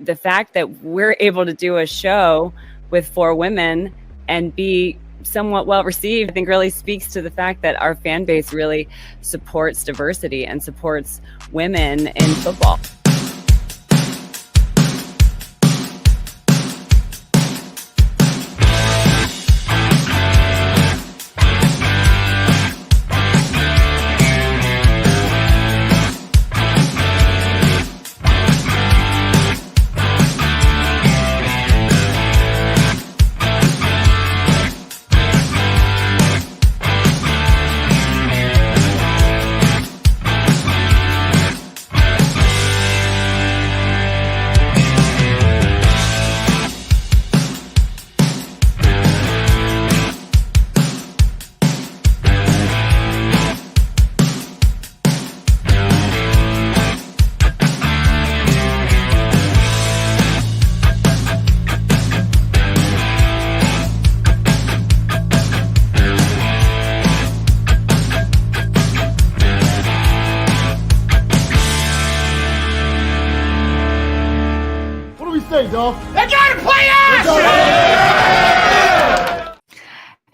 the fact that we're able to do a show with 4 women and be somewhat well received, I think really speaks to the fact that our fan base really supports diversity and supports women in football. They gotta play us!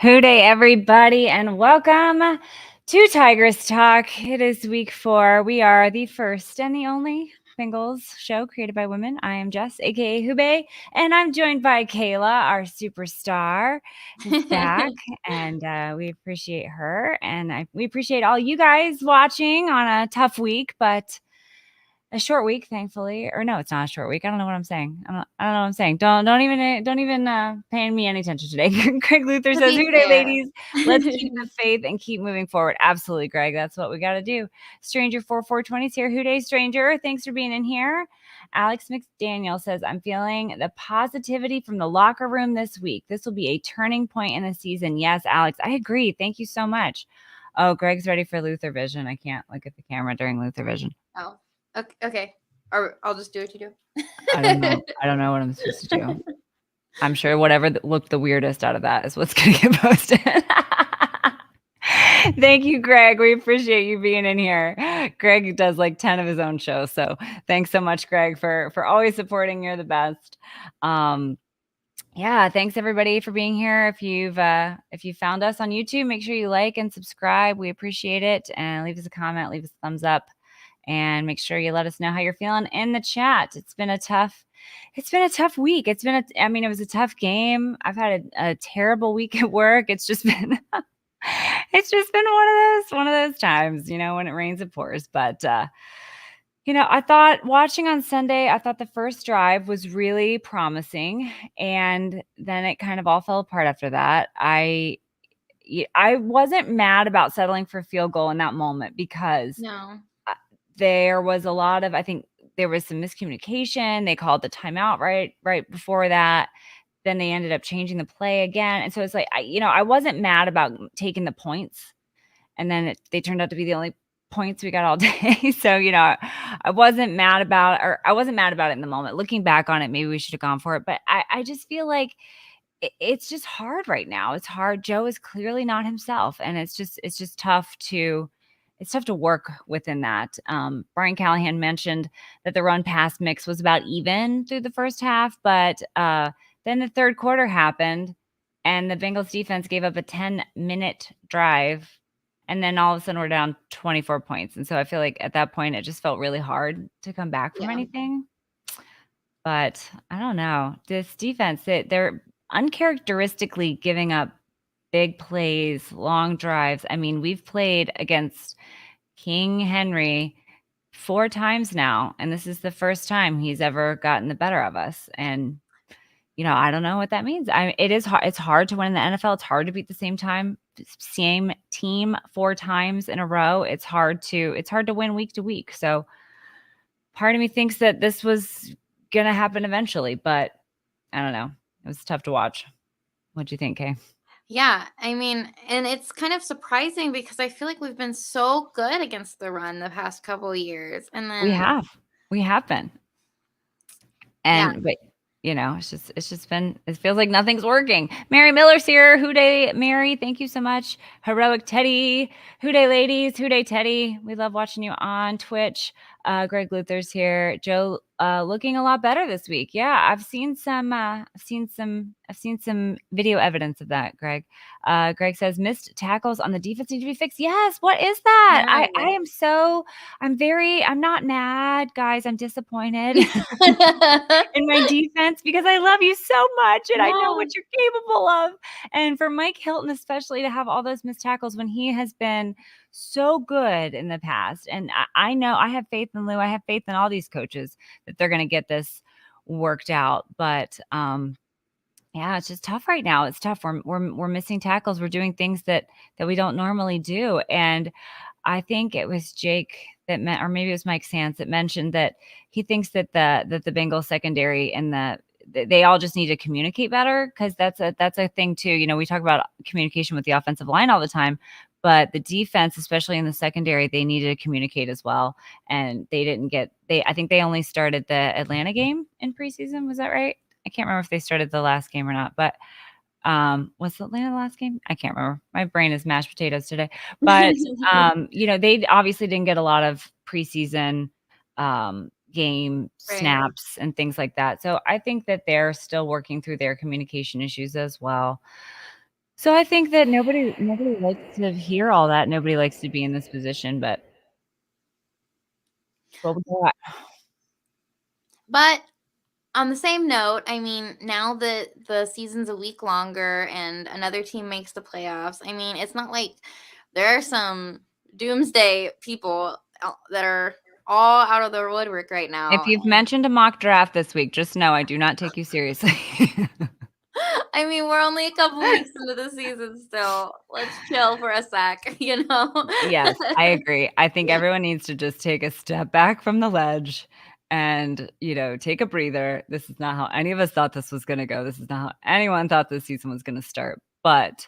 WHODEY, everybody, and welcome to Tigress Talk. It is week 4. We are the first and the only Bengals show created by women. I am Jess, aka WHODEY, and I'm joined by Kayla, our superstar, who's back, and we appreciate her, and we appreciate all you guys watching on a tough week, but a short week, thankfully. Or no, it's not a short week. I don't know what I'm saying. I don't know what I'm saying. Don't even pay me any attention today. Greg Luther says, "WHODEY, ladies, let's keep the faith and keep moving forward." Absolutely, Greg. That's what we got to do. Stranger 4420 is here. WHODEY Stranger, thanks for being in here. Alex McDaniel says, "I'm feeling the positivity from the locker room this week. This will be a turning point in the season." Yes, Alex, I agree. Thank you so much. Oh, Greg's ready for Luther Vision. I can't look at the camera during Luther Vision. Oh. Okay. I'll just do what you do. I don't know. I don't know what I'm supposed to do. I'm sure whatever looked the weirdest out of that is what's going to get posted. Thank you, Greg. We appreciate you being in here. Greg does like 10 of his own shows. So thanks so much, Greg, for always supporting. You're the best. Yeah, thanks everybody for being here. If you found us on YouTube, make sure you like and subscribe. We appreciate it. And leave us a comment, leave us a thumbs up. And make sure you let us know how you're feeling in the chat. It's been a tough week. It was a tough game. I've had a terrible week at work. It's just been one of those times, when it rains, it pours. But I thought watching on Sunday, I thought the first drive was really promising, and then it kind of all fell apart after that. I wasn't mad about settling for a field goal in that moment because there was a lot of, I think there was some miscommunication. They called the timeout right before that. Then they ended up changing the play again. And so it's like, I wasn't mad about taking the points. And then they turned out to be the only points we got all day. So, I wasn't mad about it in the moment. Looking back on it, maybe we should have gone for it. But I just feel like it's just hard right now. It's hard. Joe is clearly not himself. And it's just tough to work within that. Brian Callahan mentioned that the run-pass mix was about even through the first half, but then the third quarter happened, and the Bengals defense gave up a 10-minute drive, and then all of a sudden we're down 24 points. And so I feel like at that point it just felt really hard to come back from anything. But I don't know. This defense, they're uncharacteristically giving up big plays, long drives. I mean, we've played against King Henry 4 times now, and this is the first time he's ever gotten the better of us. And, I don't know what that means. It is hard. It's hard to win in the NFL. It's hard to beat the same team 4 times in a row. It's hard to win week to week. So part of me thinks that this was going to happen eventually, but I don't know. It was tough to watch. What'd you think, Kay? Yeah, and it's kind of surprising because I feel like we've been so good against the run the past couple of years, and then we have been, but it's just been. It feels like nothing's working. Mary Miller's here. WHODEY, Mary, thank you so much. Heroic Teddy, WHODEY ladies, WHODEY Teddy. We love watching you on Twitch. Greg Luther's here. Joe, looking a lot better this week. Yeah, I've seen some video evidence of that, Greg. Greg says missed tackles on the defense need to be fixed. Yes, what is that? I'm not mad, guys. I'm disappointed in my defense because I love you so much and I know what you're capable of. And for Mike Hilton, especially, to have all those missed tackles when he has been so good in the past. And I know I have faith in Lou. I have faith in all these coaches that they're going to get this worked out. But yeah, it's just tough right now. It's tough. We're missing tackles. We're doing things that we don't normally do. And I think it was Jake that meant, or maybe it was Mike Sands that mentioned that he thinks that the Bengals secondary and they all just need to communicate better, because that's a thing too. You know, we talk about communication with the offensive line all the time, but the defense, especially in the secondary, they needed to communicate as well. And they didn't get. I think they only started the Atlanta game in preseason. Was that right? I can't remember if they started the last game or not, but was Atlanta the last game? I can't remember. My brain is mashed potatoes today. But you know, they obviously didn't get a lot of preseason game snaps and things like that. So I think that they're still working through their communication issues as well. So I think that nobody likes to hear all that. Nobody likes to be in this position, but on the same note, I mean, now that the season's a week longer and another team makes the playoffs, I mean, it's not like there are some doomsday people that are all out of the woodwork right now. If you've mentioned a mock draft this week, just know I do not take you seriously. I mean, we're only a couple weeks into the season still. Let's chill for a sec, you know? Yes, I agree. I think everyone needs to just take a step back from the ledge and, you know, take a breather. This is not how any of us thought this was going to go. This is not how anyone thought this season was going to start. But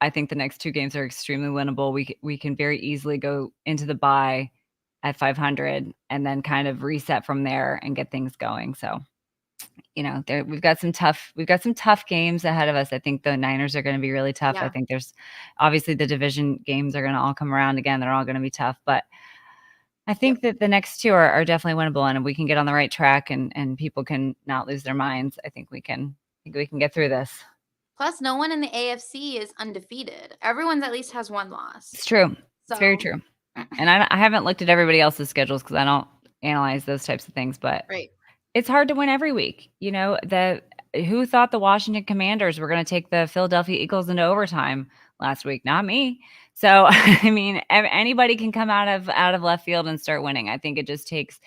I think the next 2 games are extremely winnable. We can very easily go into the bye at 500 and then kind of reset from there and get things going. So, you know, we've got some tough games ahead of us. I think the Niners are going to be really tough. Yeah. I think there's obviously the division games are going to all come around again. They're all going to be tough, but I think that the next 2 are definitely winnable, and if we can get on the right track and people can not lose their minds, I think we can get through this. Plus, no one in the AFC is undefeated. Everyone's at least has 1 loss. It's true. It's very true. And I haven't looked at everybody else's schedules because I don't analyze those types of things, but it's hard to win every week. You know, who thought the Washington Commanders were going to take the Philadelphia Eagles into overtime last week? Not me. So, I mean, anybody can come out of left field and start winning. I think it just takes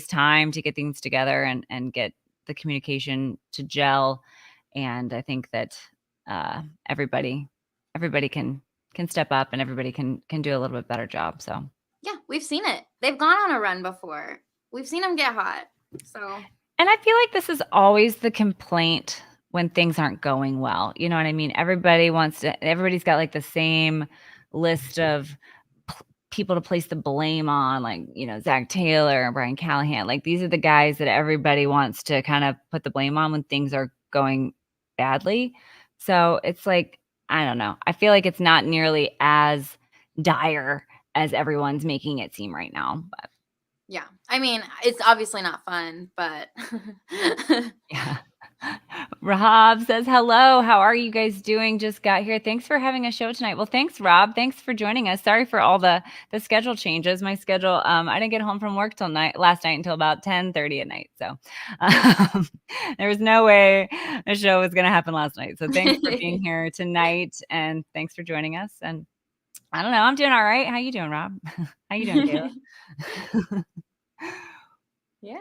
time to get things together and get the communication to gel. And I think that everybody can step up and everybody can do a little bit better job. So yeah, we've seen it. They've gone on a run before. We've seen them get hot. So, and I feel like this is always the complaint when things aren't going well. You know what I mean? Everybody's got like the same list of people to place the blame on, like, you know, Zach Taylor and Brian Callahan. Like, these are the guys that everybody wants to kind of put the blame on when things are going badly. So it's like, I don't know. I feel like it's not nearly as dire as everyone's making it seem right now. But yeah, I mean, it's obviously not fun, but yeah. Rob says, hello, how are you guys doing? Just got here. Thanks for having a show tonight. Well, thanks, Rob. Thanks for joining us. Sorry for all the schedule changes. My schedule, I didn't get home from work last night until about 10:30 at night. So there was no way the show was going to happen last night. So thanks for being here tonight, and thanks for joining us. And I don't know, I'm doing all right. How you doing, Rob? How you doing, Kayla? Yeah.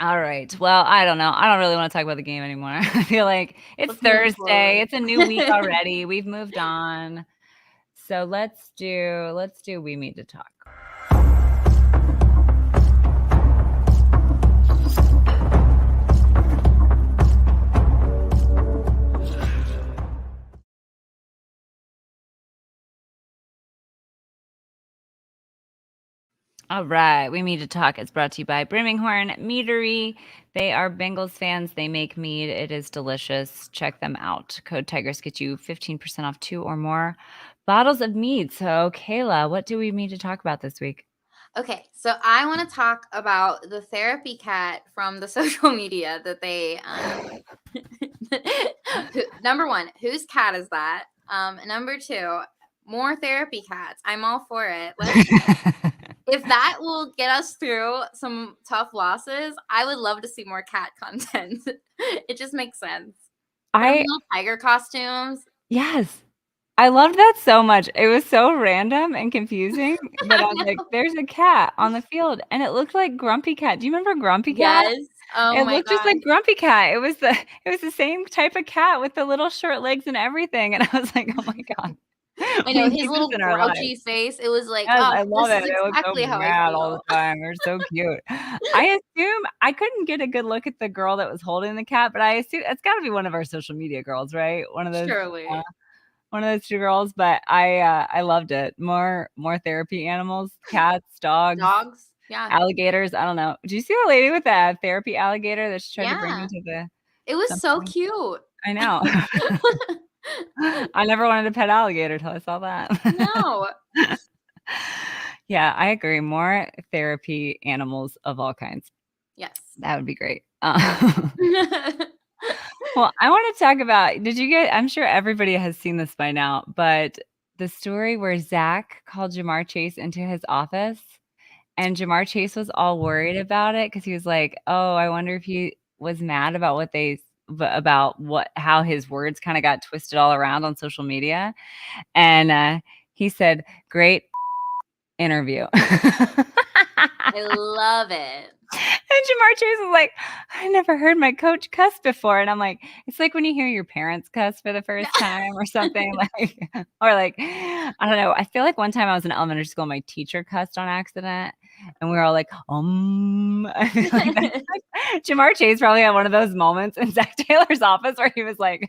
All right. Well, I don't know. I don't really want to talk about the game anymore. I feel like it's Thursday. It's a new week already. We've moved on. So let's do We Need to Talk. All right, We Need to Talk is brought to you by Brimminghorn Meadery. They are Bengals fans. They make mead. It is delicious. Check them out. Code Tigress gets you 15% off 2 or more bottles of mead. So, Kayla, what do we need to talk about this week? Okay, so I want to talk about the therapy cat from the social media that they number one, whose cat is that? Number two, more therapy cats. I'm all for it. If that will get us through some tough losses, I would love to see more cat content. It just makes sense. Put them in little tiger costumes. Yes. I loved that so much. It was so random and confusing, but I was like, "There's a cat on the field," and it looked like Grumpy Cat. Do you remember Grumpy Cat? Yes. Oh It my looked just gosh. like Grumpy Cat. It was the same type of cat with the little short legs and everything, and I was like, "Oh my god. I We know, his need this little in our lives." grouchy face. It was like, Yes, "Oh, I love this it. is They look so exactly how I mad all feel." the time. They're so cute. I assume I couldn't get a good look at the girl that was holding the cat, but I assume it's gotta be one of our social media girls, right? Surely. One of those 2 girls, but I loved it. More therapy animals, cats, dogs, Dogs? Yeah. alligators, I don't know. Did you see the lady with the therapy alligator that she tried to bring Yeah. into the It was so something? cute. I know. I never wanted to pet alligator till I saw that. No. Yeah, I agree. More therapy animals of all kinds. Yes. That would be great. Well, I wanna talk about did you get I'm sure everybody has seen this by now, but the story where Zach called Jamar Chase into his office, and Jamar Chase was all worried about it because he was like, "Oh, I wonder if he was mad about what they s about what how his words kinda got twisted all around on social media." And, he said, "Great interview." I love it. And Jamar Chase was like, "I never heard my coach cuss before," and I'm like, "It's like when you hear your parents cuss for the first time or something, like or like, I don't know, I feel like one time I was in elementary school, my teacher cussed on accident, and we were all like, I feel like that's like Jamar Chase probably had one of those moments in Zach Taylor's office where he was like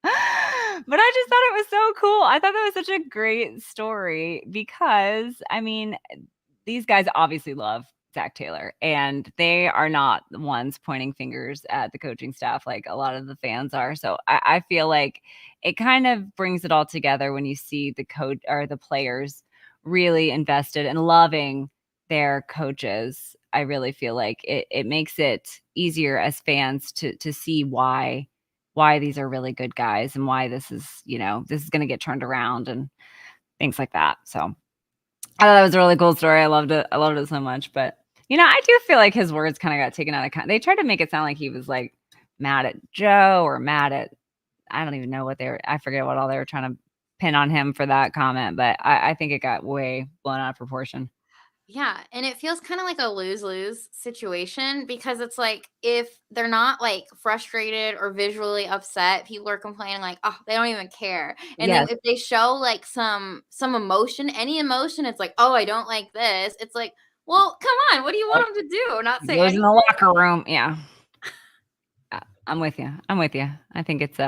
but I just thought it was so cool. I thought that was such a great story because, I mean, these guys obviously love Zach Taylor, and they are not the ones pointing fingers at the coaching staff like a lot of the fans are. So I feel like it kind of brings it all together when you see the coach or the players really invested and loving their coaches. I really feel like it makes it easier as fans to see why these are really good guys and why this is, this is going to get turned around and things like that. So I thought that was a really cool story. I loved it. I loved it so much. But, I do feel like his words kind of got taken out of context. They tried to make it sound like he was like mad at Joe or mad at, I don't even know what I forget what all they were trying to pin on him for that comment. But I think it got way blown out of proportion. Yeah, and it feels kind of like a lose-lose situation because it's like if they're not like frustrated or visually upset, people are complaining like, "Oh, they don't even care." And Yes. then if they show like some emotion, any emotion, it's like, "Oh, I don't like this." It's like, "Well, come on, what do you want them to do? Not say Goes in anything?" the locker room. Yeah. I'm with you. I'm with you. I think it's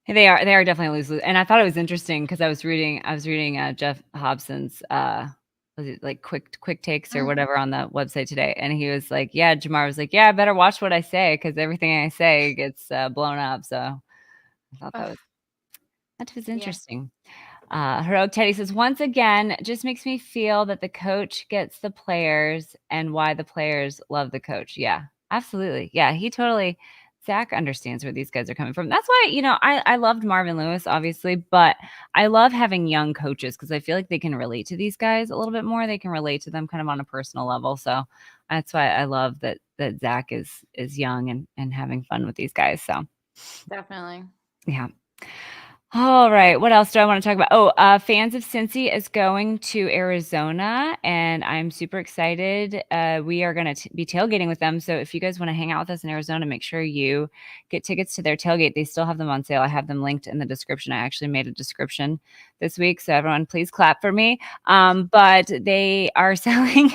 they are definitely lose-lose, and I thought it was interesting because I was reading Jeff Hobson's, was it like quick takes or whatever on the website today, and he was like, "Yeah," Jamar was like, "Yeah, I better watch what I say because everything I say gets, blown up," so I thought Ugh, that was yeah. interesting. Heroic Teddy says, "Once again, just makes me feel that the coach gets the players and why the players love the coach." Yeah, absolutely. Yeah, Zach understands where these guys are coming from. That's why, I loved Marvin Lewis, obviously, but I love having young coaches because I feel like they can relate to these guys a little bit more. They can relate to them kind of on a personal level. So that's why I love that Zach is young and having fun with these guys. So Definitely. yeah. All right. What else do I want to talk about? Oh, Fans of Cincy is going to Arizona, and I'm super excited. We are going to be tailgating with them. So if you guys want to hang out with us in Arizona, make sure you get tickets to their tailgate. They still have them on sale. I have them linked in the description. I actually made a description this week. So everyone, please clap for me. But they are selling.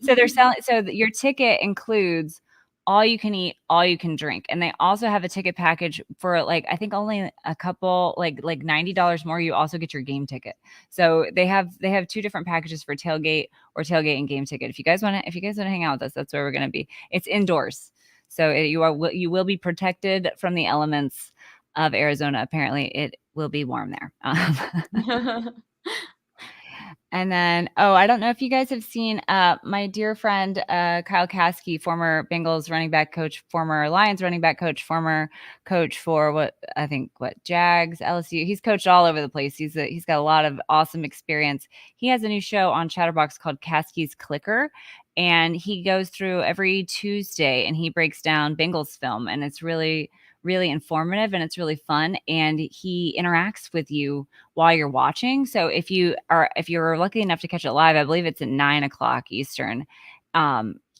So they're selling. So your ticket includes all you can eat, all you can drink. And they also have a ticket package for like I think only a couple like $90 more. You also get your game ticket. So they have two different packages for tailgate and game ticket. If you guys want to hang out with us, that's where we're going to be. It's indoors. So you will be protected from the elements of Arizona. Apparently it will be warm there. And then, I don't know if you guys have seen my dear friend Kyle Caskey, former Bengals running back coach, former Lions running back coach, former coach for Jags, LSU. He's coached all over the place. He's got a lot of awesome experience. He has a new show on Chatterbox called Caskey's Clicker, and he goes through every Tuesday and he breaks down Bengals film, and it's really informative and it's really fun, and he interacts with you while you're watching. So if you're lucky enough to catch it live, I believe it's at 9:00 Eastern,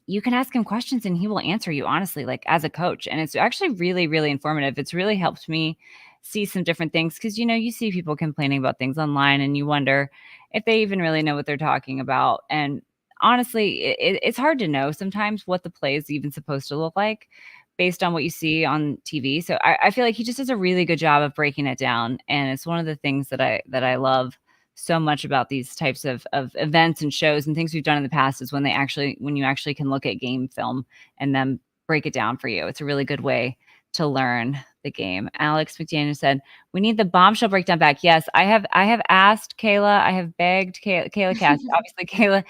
you can ask him questions and he will answer you honestly, like as a coach. And it's actually really informative. It's really helped me see some different things, because you see people complaining about things online and you wonder if they even really know what they're talking about. And honestly, it's hard to know sometimes what the play is even supposed to look like based on what you see on TV. So I feel like he just does a really good job of breaking it down. And it's one of the things that I love so much about these types of events and shows and things we've done in the past, is when you actually can look at game film and then break it down for you. It's a really good way to learn the game. Alex McDaniel said, "We need the bombshell breakdown back." Yes, I have asked Kayla. I have begged Kayla Caskey. Obviously, Kayla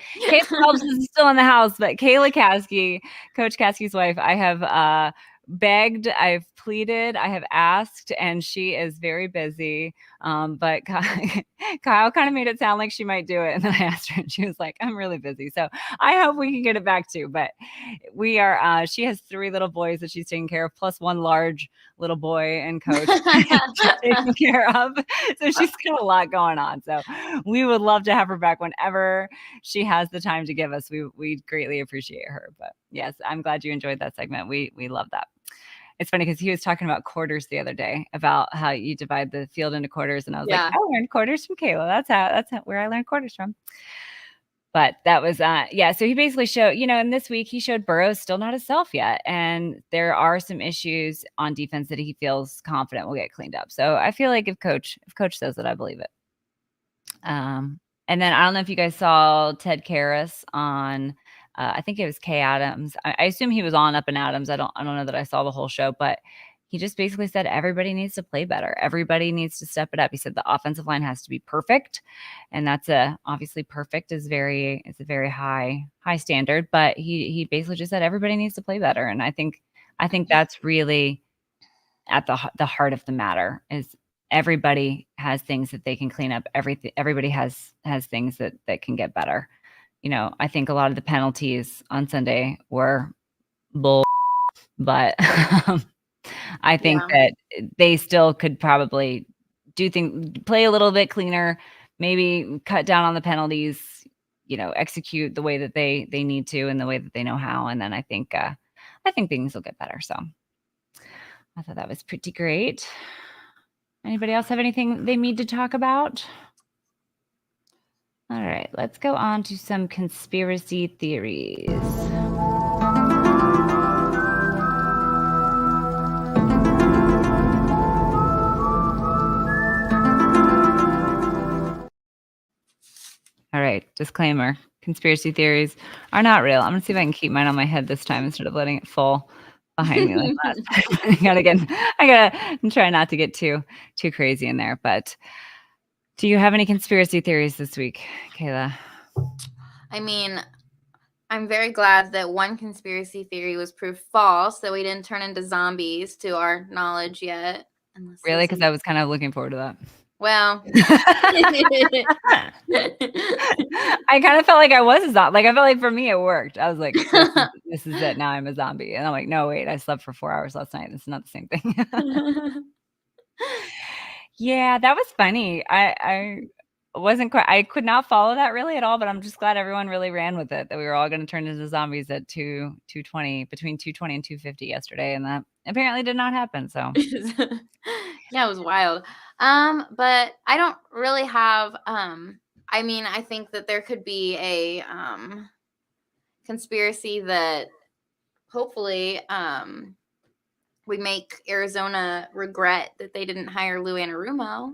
Phelps is still in the house, but Kayla Caskey, Coach Caskey's wife, I have begged, I've pleaded, I have asked, and she is very busy. But Kyle kind of made it sound like she might do it, and then I asked her, and she was like, "I'm really busy." So I hope we can get it back too. But we are. She has 3 little boys that she's taking care of, plus 1 large little boy and coach she's taking care of. So she's got a lot going on. So we would love to have her back whenever she has the time to give us. We greatly appreciate her. But yes, I'm glad you enjoyed that segment. We love that. It's funny because he was talking about quarters the other day, about how you divide the field into quarters. And I was like, I learned quarters from Kayla. That's where I learned quarters from. But that was, so he basically showed, and this week he showed Burrow's still not himself yet. And there are some issues on defense that he feels confident will get cleaned up. So I feel like if coach says it, I believe it. And then I don't know if you guys saw Ted Karras on, I think it was Kay Adams. I assume he was on Up and Adams. I don't know that I saw the whole show, but he just basically said everybody needs to play better. Everybody needs to step it up. He said the offensive line has to be perfect, and that's obviously perfect is a very high standard. But he basically just said everybody needs to play better, and I think that's really at the heart of the matter. Is everybody has things that they can clean up. Everybody has things that can get better. I think a lot of the penalties on Sunday were bull, but I think that they still could probably play a little bit cleaner, maybe cut down on the penalties, execute the way that they need to and the way that they know how. And then I think things will get better. So I thought that was pretty great. Anybody else have anything they need to talk about? All right, let's go on to some conspiracy theories. All right, disclaimer. Conspiracy theories are not real. I'm going to see if I can keep mine on my head this time instead of letting it fall behind me like that. I gotta try not to get too crazy in there. But do you have any conspiracy theories this week, Kayla? I mean, I'm very glad that one conspiracy theory was proved false, that we didn't turn into zombies to our knowledge yet. Really? Because I was kind of looking forward to that. Well, I kind of felt like I was a zombie. Like, I felt like for me it worked. I was like, this is it. Now I'm a zombie. And I'm like, no, wait, I slept for 4 hours last night. This is not the same thing. Yeah, that was funny. I wasn't quite, I could not follow that really at all, but I'm just glad everyone really ran with it, that we were all going to turn into zombies at 220, between 220 and 250 yesterday. And that apparently did not happen. So yeah, it was wild. But I don't really have, I mean, I think that there could be a conspiracy that hopefully we make Arizona regret that they didn't hire Lou Anarumo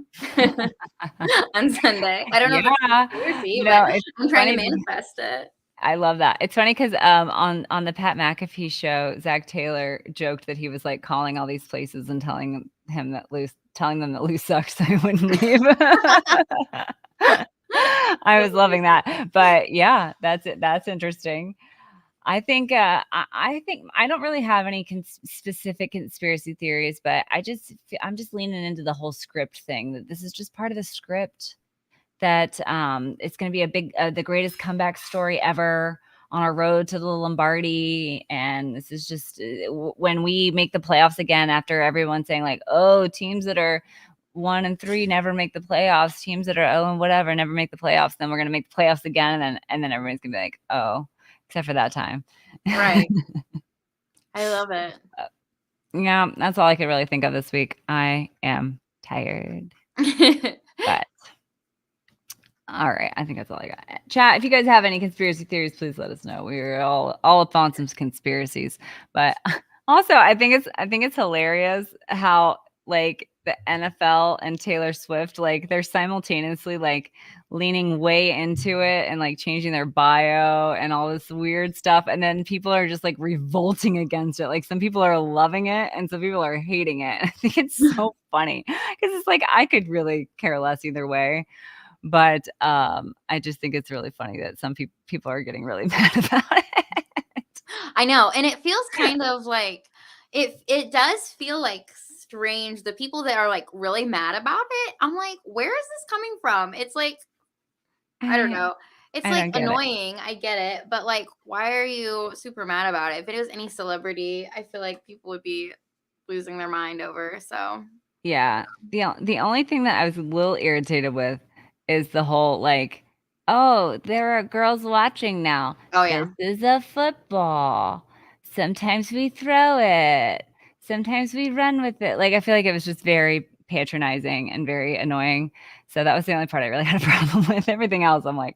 on Sunday. I don't know if it's a conspiracy, but I'm trying to manifest it. I love that. It's funny because on the Pat McAfee show, Zach Taylor joked that he was like calling all these places and telling them that Lou sucks, so he wouldn't leave. I was loving that. But yeah, that's it. That's interesting. I think I think I don't really have any specific conspiracy theories, but I'm just leaning into the whole script thing, that this is just part of the script, that it's going to be a big the greatest comeback story ever on our road to the Lombardi, and this is just when we make the playoffs again, after everyone saying like, oh, teams that are 1-3 never make the playoffs, teams that are 0 and whatever never make the playoffs, then we're going to make the playoffs again, and then everyone's going to be like, oh, except for that time. Right. I love it. Yeah, that's all I could really think of this week. I am tired. But all right, I think that's all I got. Chat, if you guys have any conspiracy theories, please let us know. We're all up on some conspiracies. But also, I think it's hilarious how like the NFL and Taylor Swift, like they're simultaneously like leaning way into it and like changing their bio and all this weird stuff, and then people are just like revolting against it. Like some people are loving it and some people are hating it. I think it's so funny because it's like I could really care less either way. But I just think it's really funny that some people are getting really mad about it. I know, and it feels kind of like it does feel like strange. The people that are like really mad about it, I'm like, where is this coming from? It's like, I don't know. It's like annoying. I get it, but like, why are you super mad about it? If it was any celebrity, I feel like people would be losing their mind over. So yeah, the only thing that I was a little irritated with is the whole like, oh, there are girls watching now. Oh yeah. This is a football. Sometimes we throw it. Sometimes we run with it. Like I feel like it was just very patronizing and very annoying. So that was the only part I really had a problem with. Everything else, I'm like,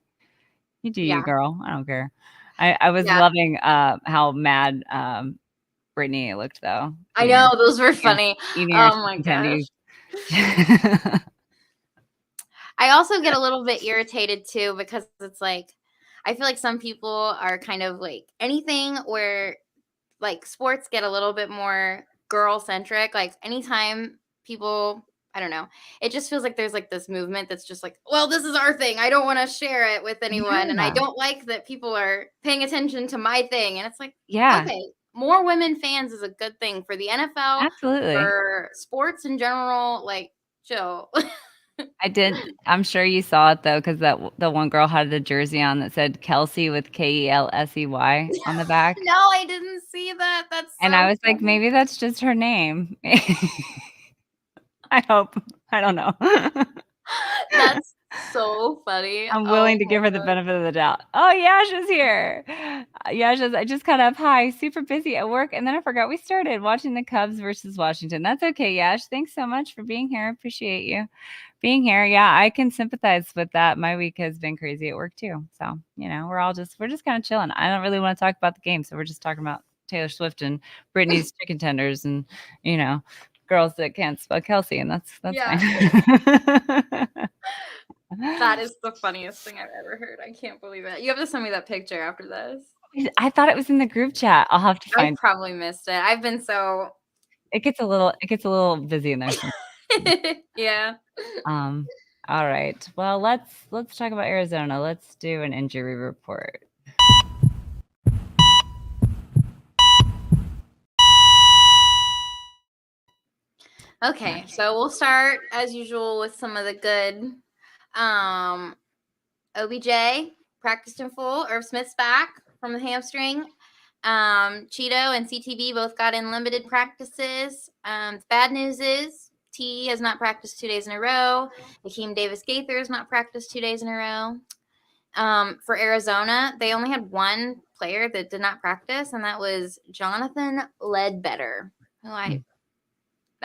you do you, girl. I don't care. I was loving how mad Brittany looked though. I know, those were funny. Oh my gosh. I also get a little bit irritated too, because it's like, I feel like some people are kind of like anything where like sports get a little bit more girl centric. Like anytime people, I don't know, it just feels like there's like this movement that's just like, well, this is our thing. I don't want to share it with anyone. And I don't like that people are paying attention to my thing. And it's like, okay, more women fans is a good thing for the NFL. Absolutely. For sports in general, like chill. I'm sure you saw it though, because the one girl had a jersey on that said Kelsey with Kelsey on the back. No, I didn't see that. That's so and I was funny. like, maybe that's just her name. I hope. I don't know. That's so funny. I'm willing to give her the benefit of the doubt. Oh, Yash is here. Yash, I just got up. Hi, super busy at work. And then I forgot we started watching the Cubs versus Washington. That's okay, Yash. Thanks so much for being here. I appreciate you being here. Yeah, I can sympathize with that. My week has been crazy at work too. So, we're just kind of chilling. I don't really want to talk about the game. So we're just talking about Taylor Swift and Britney's chicken tenders and, girls that can't spell Kelsey. And that's fine. That is the funniest thing I've ever heard. I can't believe it. You have to send me that picture after this. I thought it was in the group chat. I'll have to find. I probably missed it. I've been so. It gets a little busy in there. Yeah. All right. Well, let's talk about Arizona. Let's do an injury report. Okay, so we'll start as usual with some of the good. OBJ practiced in full. Irv Smith's back from the hamstring. Cheeto and CTB both got in limited practices. Bad news is T has not practiced 2 days in a row. Hakeem Davis-Gaither has not practiced 2 days in a row. For Arizona, they only had one player that did not practice, and that was Jonathan Ledbetter, who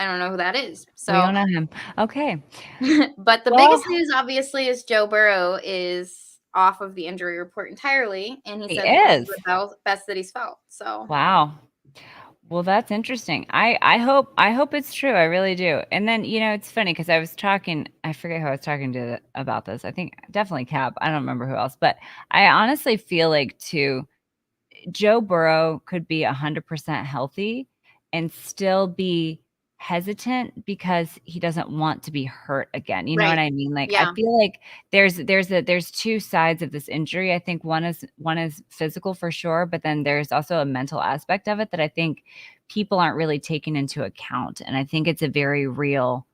I don't know who that is. So we don't know him. Okay. But the biggest news, obviously, is Joe Burrow is off of the injury report entirely, and he said this is the best that he's felt. So wow. Well, that's interesting. I hope it's true. I really do. And then, it's funny because I forget who I was talking to about this. I think definitely Cap. I don't remember who else, but I honestly feel like Joe Burrow could be 100% healthy and still be hesitant because he doesn't want to be hurt again. You know what Right. I mean? Like, I Yeah. feel like there's two sides of this injury. I think one is physical for sure, but then there's also a mental aspect of it that I think people aren't really taking into account. And I think it's a very real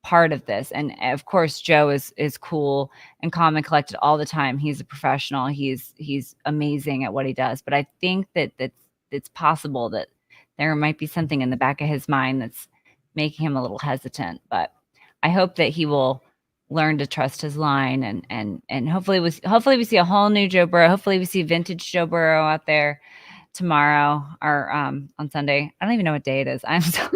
part of this. And of course, Joe is cool and calm and collected all the time. He's a professional. He's amazing at what he does. But I think that it's possible that there might be something in the back of his mind that's making him a little hesitant. But I hope that he will learn to trust his line, and hopefully we see a whole new Joe Burrow. Hopefully we see vintage Joe Burrow out there tomorrow or on Sunday. I don't even know what day it is. I'm so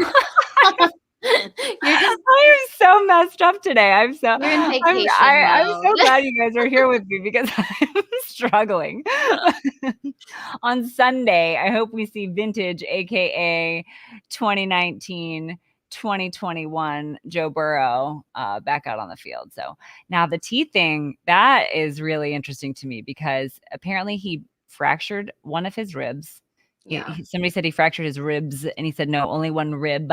I am so messed up today. You're in vacation I'm mode. so glad you guys are here with me because I'm struggling. On Sunday, I hope we see vintage, aka 2019, 2021 Joe Burrow back out on the field. So now the teeth thing, that is really interesting to me because apparently he fractured one of his ribs. Yeah. Somebody said he fractured his ribs, and he said, no, only one rib.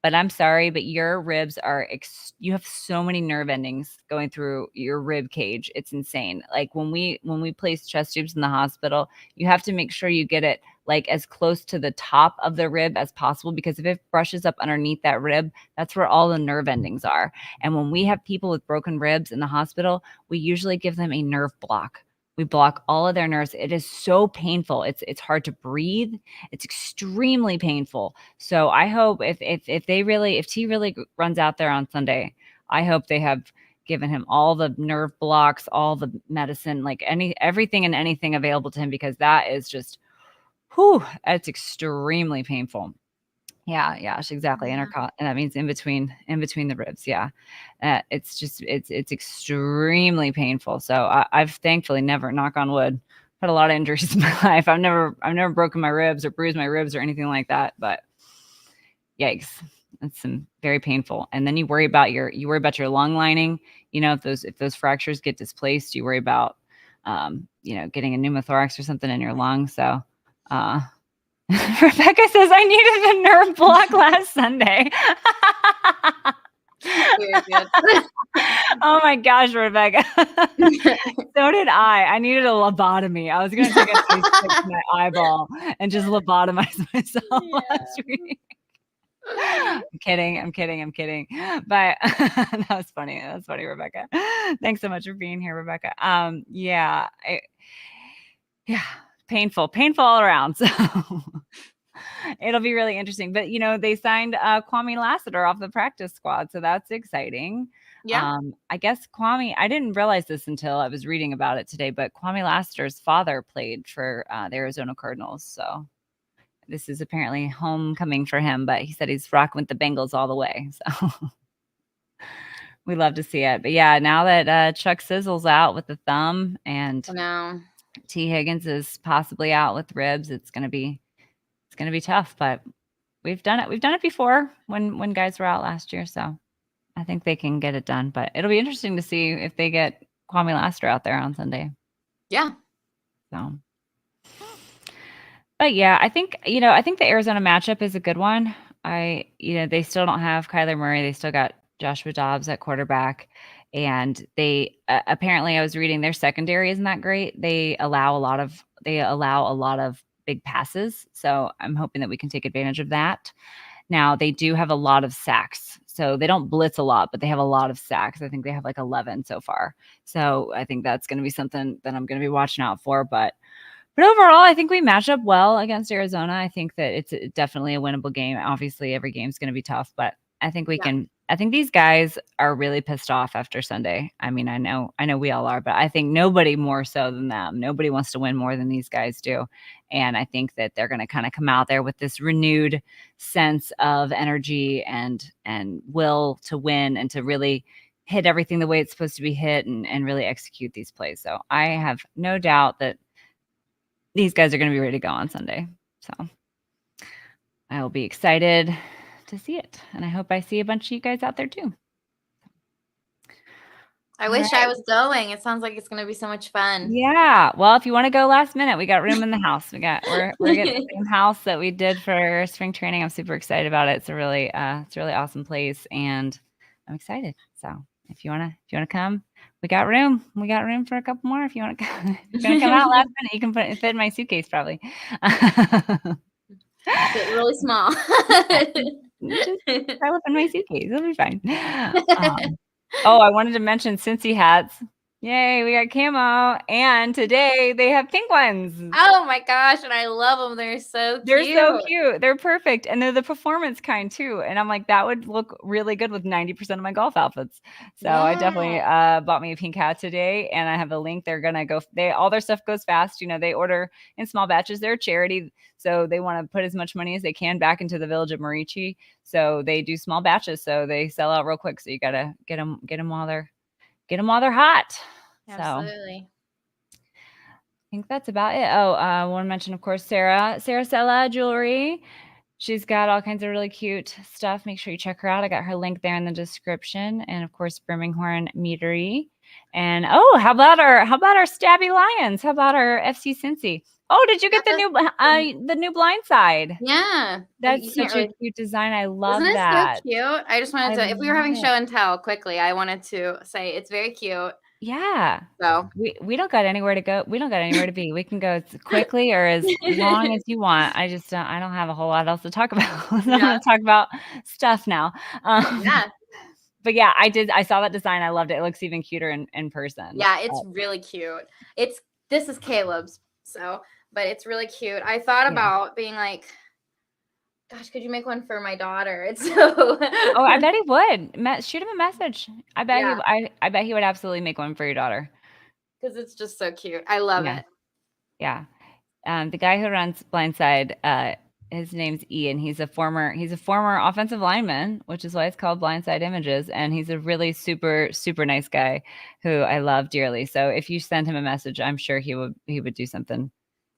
But I'm sorry, but your ribs are you have so many nerve endings going through your rib cage. It's insane. Like when we place chest tubes in the hospital, you have to make sure you get it like as close to the top of the rib as possible, because if it brushes up underneath that rib, that's where all the nerve endings are. And when we have people with broken ribs in the hospital, we usually give them a nerve block. We block all of their nerves. It is so painful. It's hard to breathe. It's extremely painful. So I hope if T really runs out there on Sunday, I hope they have given him all the nerve blocks, all the medicine, like everything and anything available to him, because that is just, it's extremely painful. Yeah, exactly. Yeah. And that means in between the ribs. Yeah. It's extremely painful. So I've thankfully never, knock on wood, had a lot of injuries in my life. I've never broken my ribs or bruised my ribs or anything like that, but yikes. That's very painful. And then you worry about your lung lining. You know, if those fractures get displaced, you worry about, getting a pneumothorax or something in your lung. So, Rebecca says, I needed a nerve block last Sunday. Very good. Oh my gosh, Rebecca. So did I. I needed a lobotomy. I was going to take an ice pick to my eyeball and just lobotomize myself last week. I'm kidding. But that was funny. That's funny, Rebecca. Thanks so much for being here, Rebecca. Painful all around. So it'll be really interesting. But they signed Kwame Lassiter off the practice squad, so that's exciting. Yeah. I guess Kwame, I didn't realize this until I was reading about it today, but Kwame Lassiter's father played for the Arizona Cardinals. So this is apparently homecoming for him, but he said he's rocking with the Bengals all the way. So we love to see it. But yeah, now that Chuck Sizzle's out with the thumb and T. Higgins is possibly out with ribs, it's gonna be tough. But we've done it before when guys were out last year. So I think they can get it done. But it'll be interesting to see if they get Kwame Lassiter out there on Sunday. Yeah. So. But yeah, I think the Arizona matchup is a good one. They still don't have Kyler Murray. They still got Joshua Dobbs at quarterback. And they apparently, I was reading, their secondary isn't that great. They allow a lot of big passes. So I'm hoping that we can take advantage of that. Now, they do have a lot of sacks. So they don't blitz a lot, but they have a lot of sacks. I think they have like 11 so far. So I think that's going to be something that I'm going to be watching out for. But overall, I think we match up well against Arizona. I think that it's definitely a winnable game. Obviously, every game is going to be tough, but I think we can. I think these guys are really pissed off after Sunday. I mean, I know we all are, but I think nobody more so than them. Nobody wants to win more than these guys do. And I think that they're going to kind of come out there with this renewed sense of energy and will to win and to really hit everything the way it's supposed to be hit and really execute these plays. So I have no doubt that these guys are going to be ready to go on Sunday. So I will be excited to see it. And I hope I see a bunch of you guys out there too. I wish I was going. It sounds like it's going to be so much fun. Yeah. Well, if you want to go last minute, we got room in the house. We're getting the same house that we did for spring training. I'm super excited about it. It's a really awesome place, and I'm excited. So if you wanna come, we got room. We got room for a couple more. If you want to come, come out last minute, you can fit in my suitcase probably. Get really small. Just pile up in my suitcase. It'll be fine. Oh, I wanted to mention Cincy hats. Yay, we got camo. And today they have pink ones. Oh my gosh, and I love them. They're so cute. They're so cute. They're perfect. And they're the performance kind too. And I'm like, that would look really good with 90% of my golf outfits. So I definitely bought me a pink hat today, and I have a link. They're gonna go, all their stuff goes fast. They order in small batches. They're a charity, so they want to put as much money as they can back into the village of Marici. So they do small batches, so they sell out real quick. So you gotta get them while they're hot. Absolutely. So I think that's about it. Oh, I want to mention, of course, Sara Sella jewelry. She's got all kinds of really cute stuff. Make sure you check her out. I got her link there in the description. And of course, Brimminghorn Meadery. And how about our Stabby Lions? How about our FC Cincy? Oh, did you get the new blind side? Yeah. That's such a cute design. I love that. Isn't it so cute? I just wanted to, if we were having show and tell quickly, I wanted to say it's very cute. Yeah. So we don't got anywhere to go. We don't got anywhere to be. We can go as quickly or as long as you want. I just I don't have a whole lot else to talk about. I'm going to talk about stuff now. But yeah, I saw that design. I loved it. It looks even cuter in person. Yeah, it's really cute. This is Caleb's. So, but it's really cute. I thought about being like, gosh, could you make one for my daughter? It's so. Oh, I bet he would. Shoot him a message. I bet he would absolutely make one for your daughter. Because it's just so cute. I love it. Yeah. The guy who runs Blindside, his name's Ian. He's a former offensive lineman, which is why it's called Blindside Images. And he's a really super, super nice guy who I love dearly. So if you send him a message, I'm sure he would do something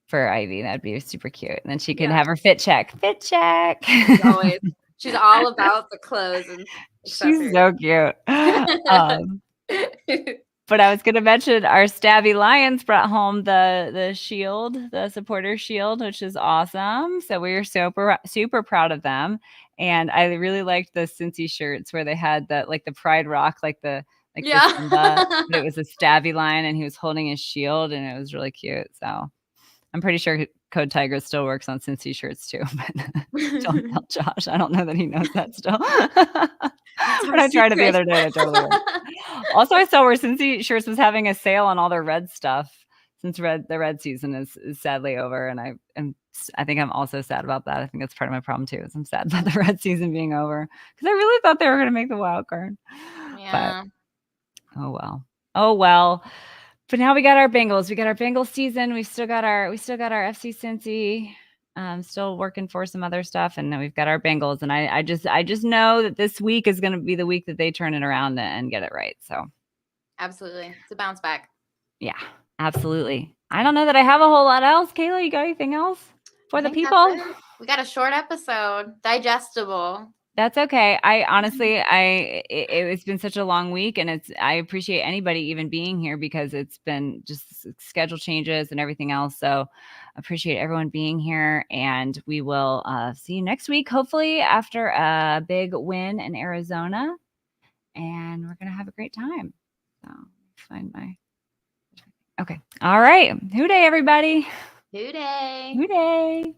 for Ivy. That'd be super cute. And then she can have her fit check. Always. She's all about the clothes and she's so cute. But I was going to mention our Stabby Lions brought home the shield, the supporter shield, which is awesome. So we were super, super proud of them. And I really liked the Cincy shirts where they had the Pride Rock, the Simba, but it was a Stabby Lion and he was holding his shield and it was really cute. So I'm pretty sure Code Tigress still works on Cincy shirts too, but don't tell Josh. I don't know that he knows that still. But I tried it the other day. Also, I saw where Cincy Shirts was having a sale on all their red stuff since the red season is sadly over, and I think I'm also sad about that. I think that's part of my problem too. Is I'm sad about the red season being over because I really thought they were going to make the wild card. Yeah. But, oh well. But now we got our Bengals. We got our Bengals season. We still got our FC Cincy. Still working for some other stuff, and then we've got our Bengals. And I just know that this week is going to be the week that they turn it around and get it right. So, absolutely, it's a bounce back. Yeah, absolutely. I don't know that I have a whole lot else. Kayla, you got anything else for the people? We got a short episode, digestible. That's okay. I honestly, it's been such a long week, and I appreciate anybody even being here because it's been just schedule changes and everything else. So I appreciate everyone being here, and we will see you next week, hopefully after a big win in Arizona, and we're going to have a great time. So find my, okay. All right. WHODEY, everybody. WHODEY. WHODEY.